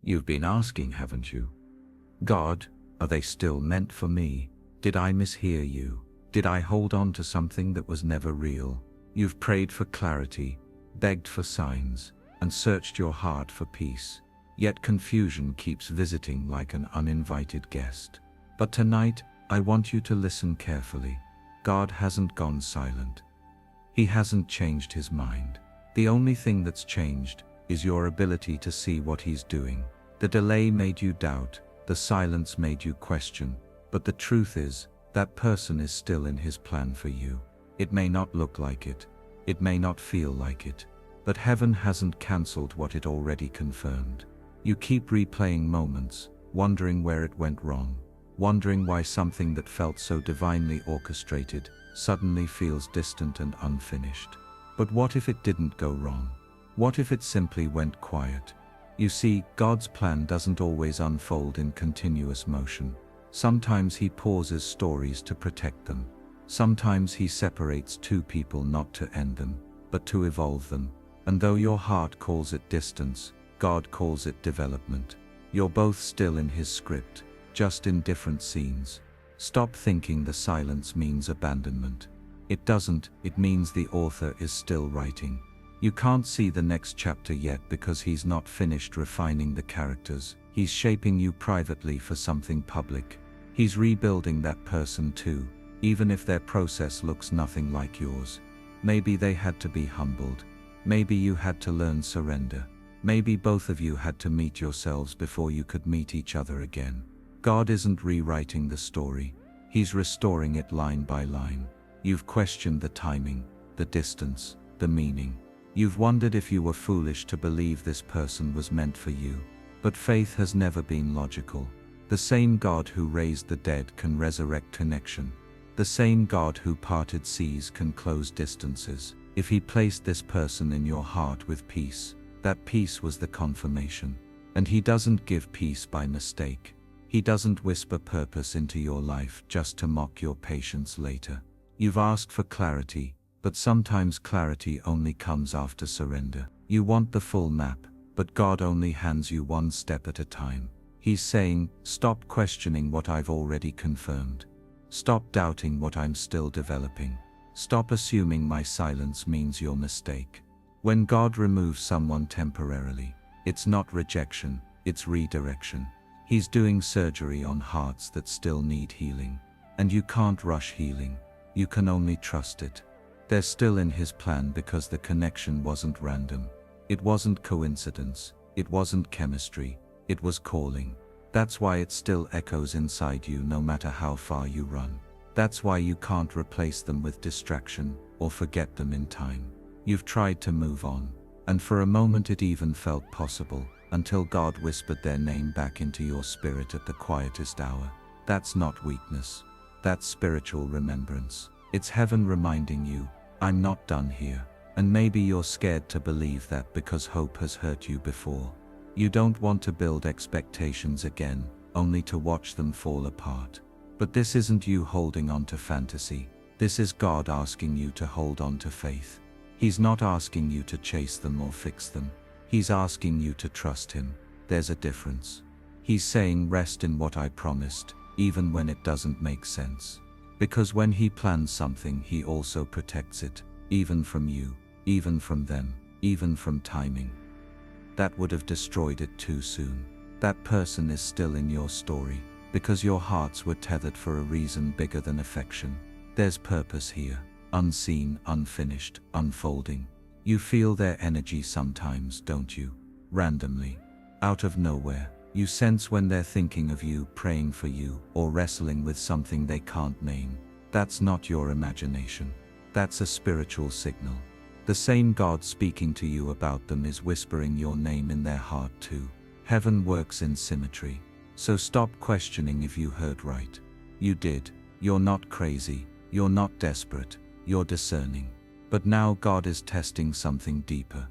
You've been asking, haven't you? God, are they still meant for me? Did I mishear you? Did I hold on to something that was never real? You've prayed for clarity, begged for signs, and searched your heart for peace. Yet confusion keeps visiting like an uninvited guest. But tonight, I want you to listen carefully. God hasn't gone silent. He hasn't changed his mind. The only thing that's changed is your ability to see what he's doing. The delay made you doubt, the silence made you question, but the truth is, that person is still in his plan for you. It may not look like it, it may not feel like it, but heaven hasn't cancelled what it already confirmed. You keep replaying moments, wondering where it went wrong, wondering why something that felt so divinely orchestrated suddenly feels distant and unfinished. But what if it didn't go wrong? What if it simply went quiet? You see, God's plan doesn't always unfold in continuous motion. Sometimes he pauses stories to protect them. Sometimes he separates two people not to end them, but to evolve them. And though your heart calls it distance, God calls it development. You're both still in his script, just in different scenes. Stop thinking the silence means abandonment. It doesn't, it means the author is still writing. You can't see the next chapter yet because he's not finished refining the characters. He's shaping you privately for something public. He's rebuilding that person too, even if their process looks nothing like yours. Maybe they had to be humbled. Maybe you had to learn surrender. Maybe both of you had to meet yourselves before you could meet each other again. God isn't rewriting the story. He's restoring it line by line. You've questioned the timing, the distance, the meaning. You've wondered if you were foolish to believe this person was meant for you. But faith has never been logical. The same God who raised the dead can resurrect connection. The same God who parted seas can close distances. If he placed this person in your heart with peace, that peace was the confirmation. And he doesn't give peace by mistake. He doesn't whisper purpose into your life just to mock your patience later. You've asked for clarity, but sometimes clarity only comes after surrender. You want the full map, but God only hands you one step at a time. He's saying, stop questioning what I've already confirmed. Stop doubting what I'm still developing. Stop assuming my silence means your mistake. When God removes someone temporarily, it's not rejection, it's redirection. He's doing surgery on hearts that still need healing. And you can't rush healing. You can only trust it. They're still in his plan because the connection wasn't random. It wasn't coincidence. It wasn't chemistry. It was calling. That's why it still echoes inside you no matter how far you run. That's why you can't replace them with distraction or forget them in time. You've tried to move on, and for a moment it even felt possible, until God whispered their name back into your spirit at the quietest hour. That's not weakness. That's spiritual remembrance. It's heaven reminding you, I'm not done here. And maybe you're scared to believe that because hope has hurt you before. You don't want to build expectations again, only to watch them fall apart. But this isn't you holding on to fantasy. This is God asking you to hold on to faith. He's not asking you to chase them or fix them. He's asking you to trust him. There's a difference. He's saying rest in what I promised, even when it doesn't make sense. Because when he plans something, he also protects it, even from you, even from them, even from timing. That would have destroyed it too soon. That person is still in your story, because your hearts were tethered for a reason bigger than affection. There's purpose here, unseen, unfinished, unfolding. You feel their energy sometimes, don't you? Randomly. Out of nowhere. You sense when they're thinking of you, praying for you, or wrestling with something they can't name. That's not your imagination. That's a spiritual signal. The same God speaking to you about them is whispering your name in their heart too. Heaven works in symmetry. So stop questioning if you heard right. You did. You're not crazy. You're not desperate. You're discerning. But now God is testing something deeper.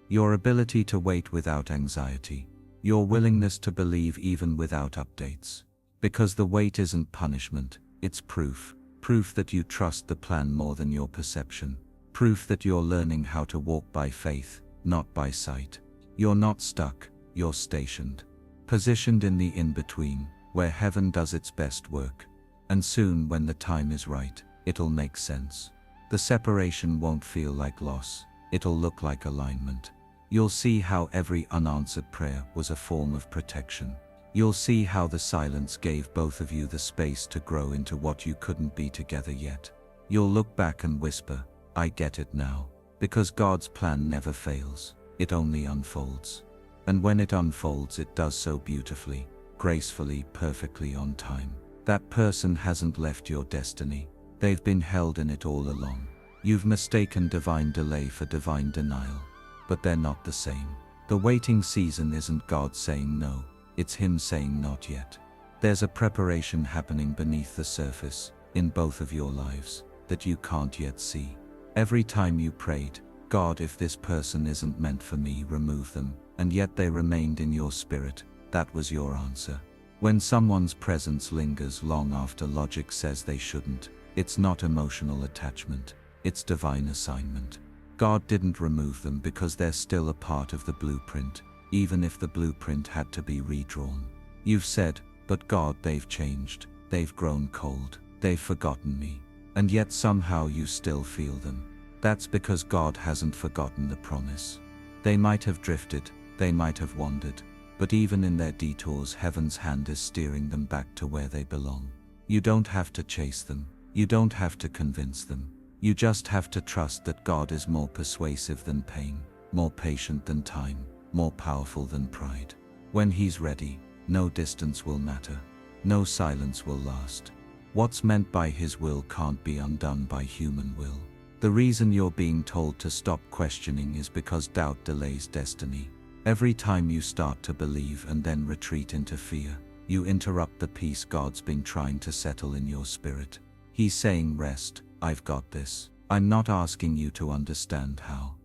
Your ability to wait without anxiety. Your willingness to believe even without updates. Because the wait isn't punishment, it's proof. Proof that you trust the plan more than your perception. Proof that you're learning how to walk by faith, not by sight. You're not stuck, you're stationed. positioned in the in-between, where heaven does its best work. And soon, when the time is right, it'll make sense. The separation won't feel like loss, it'll look like alignment. You'll see how every unanswered prayer was a form of protection. You'll see how the silence gave both of you the space to grow into what you couldn't be together yet. You'll look back and whisper, I get it now. Because God's plan never fails, it only unfolds. And when it unfolds, it does so beautifully, gracefully, perfectly on time. That person hasn't left your destiny. They've been held in it all along. You've mistaken divine delay for divine denial. But they're not the same. The waiting season isn't God saying no, it's Him saying not yet. There's a preparation happening beneath the surface, in both of your lives, that you can't yet see. Every time you prayed, God, if this person isn't meant for me, remove them, and yet they remained in your spirit, that was your answer. When someone's presence lingers long after logic says they shouldn't, it's not emotional attachment, it's divine assignment. God didn't remove them because they're still a part of the blueprint, even if the blueprint had to be redrawn. You've said, but God, they've changed, they've grown cold, they've forgotten me. And yet somehow you still feel them. That's because God hasn't forgotten the promise. They might have drifted, they might have wandered, but even in their detours, heaven's hand is steering them back to where they belong. You don't have to chase them, you don't have to convince them. You just have to trust that God is more persuasive than pain, more patient than time, more powerful than pride. When He's ready, no distance will matter, no silence will last. What's meant by His will can't be undone by human will. The reason you're being told to stop questioning is because doubt delays destiny. Every time you start to believe and then retreat into fear, you interrupt the peace God's been trying to settle in your spirit. He's saying, rest, I've got this. I'm not asking you to understand how.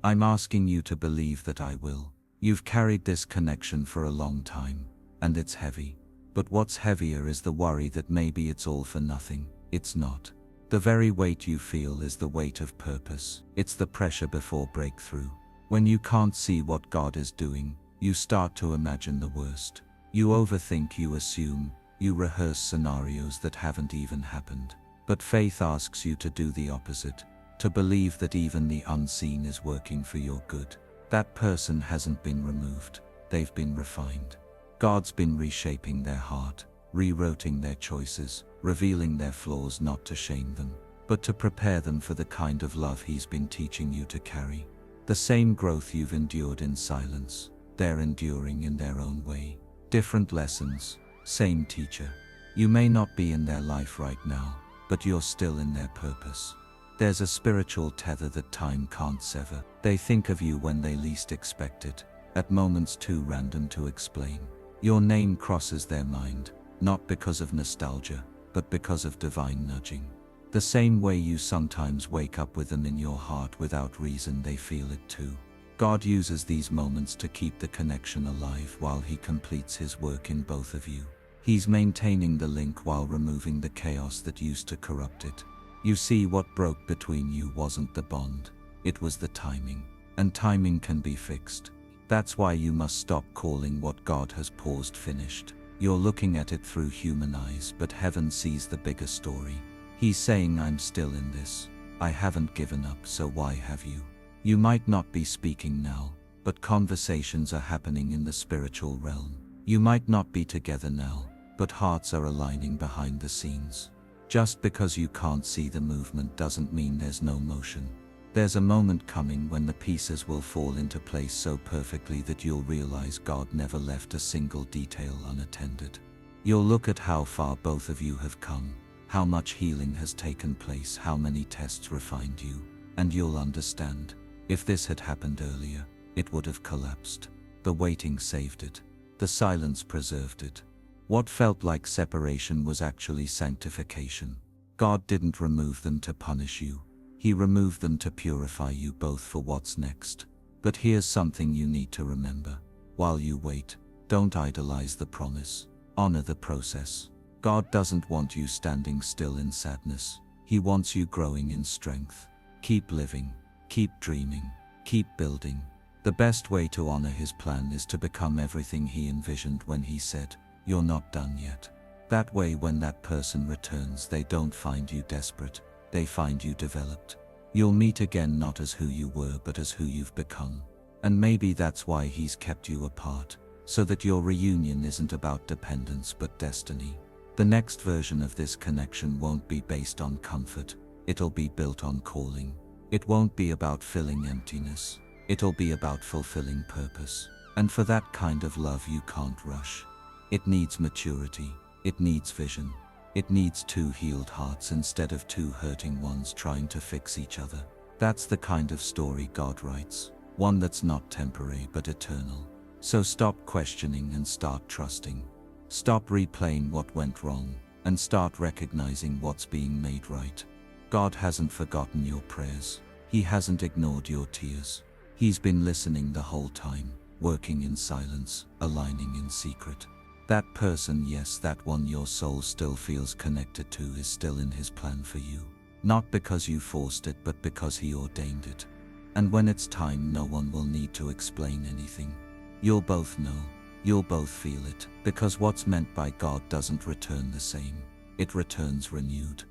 I'm asking you to believe that I will. You've carried this connection for a long time, and it's heavy. But what's heavier is the worry that maybe it's all for nothing. It's not. The very weight you feel is the weight of purpose. It's the pressure before breakthrough. When you can't see what God is doing, you start to imagine the worst. You overthink, you assume, you rehearse scenarios that haven't even happened. But faith asks you to do the opposite, to believe that even the unseen is working for your good. That person hasn't been removed, they've been refined. God's been reshaping their heart, rewriting their choices, revealing their flaws, not to shame them, but to prepare them for the kind of love He's been teaching you to carry. The same growth you've endured in silence, they're enduring in their own way. Different lessons, same teacher. You may not be in their life right now, but you're still in their purpose. There's a spiritual tether that time can't sever. They think of you when they least expect it, at moments too random to explain. Your name crosses their mind, not because of nostalgia, but because of divine nudging. The same way you sometimes wake up with them in your heart without reason, they feel it too. God uses these moments to keep the connection alive while He completes His work in both of you. He's maintaining the link while removing the chaos that used to corrupt it. You see, what broke between you wasn't the bond, it was the timing. And timing can be fixed. That's why you must stop calling what God has paused finished. You're looking at it through human eyes, but heaven sees the bigger story. He's saying, I'm still in this. I haven't given up, so why have you? You might not be speaking now, but conversations are happening in the spiritual realm. You might not be together now, but hearts are aligning behind the scenes. Just because you can't see the movement doesn't mean there's no motion. There's a moment coming when the pieces will fall into place so perfectly that you'll realize God never left a single detail unattended. You'll look at how far both of you have come, how much healing has taken place, how many tests refined you, and you'll understand, if this had happened earlier, it would have collapsed. The waiting saved it. The silence preserved it. What felt like separation was actually sanctification. God didn't remove them to punish you. He removed them to purify you both for what's next. But here's something you need to remember. While you wait, don't idolize the promise. Honor the process. God doesn't want you standing still in sadness. He wants you growing in strength. Keep living. Keep dreaming. Keep building. The best way to honor his plan is to become everything he envisioned when he said, "You're not done yet." That way, when that person returns, they don't find you desperate, they find you developed. You'll meet again not as who you were but as who you've become. And maybe that's why he's kept you apart, so that your reunion isn't about dependence but destiny. The next version of this connection won't be based on comfort, it'll be built on calling. It won't be about filling emptiness, it'll be about fulfilling purpose. And for that kind of love you can't rush. It needs maturity, it needs vision, it needs two healed hearts instead of two hurting ones trying to fix each other. That's the kind of story God writes, one that's not temporary but eternal. So stop questioning and start trusting. Stop replaying what went wrong, and start recognizing what's being made right. God hasn't forgotten your prayers. He hasn't ignored your tears. He's been listening the whole time, working in silence, aligning in secret. That person, yes, that one your soul still feels connected to, is still in his plan for you. Not because you forced it, but because he ordained it. And when it's time, no one will need to explain anything. You'll both know. You'll both feel it, because what's meant by God doesn't return the same. It returns renewed.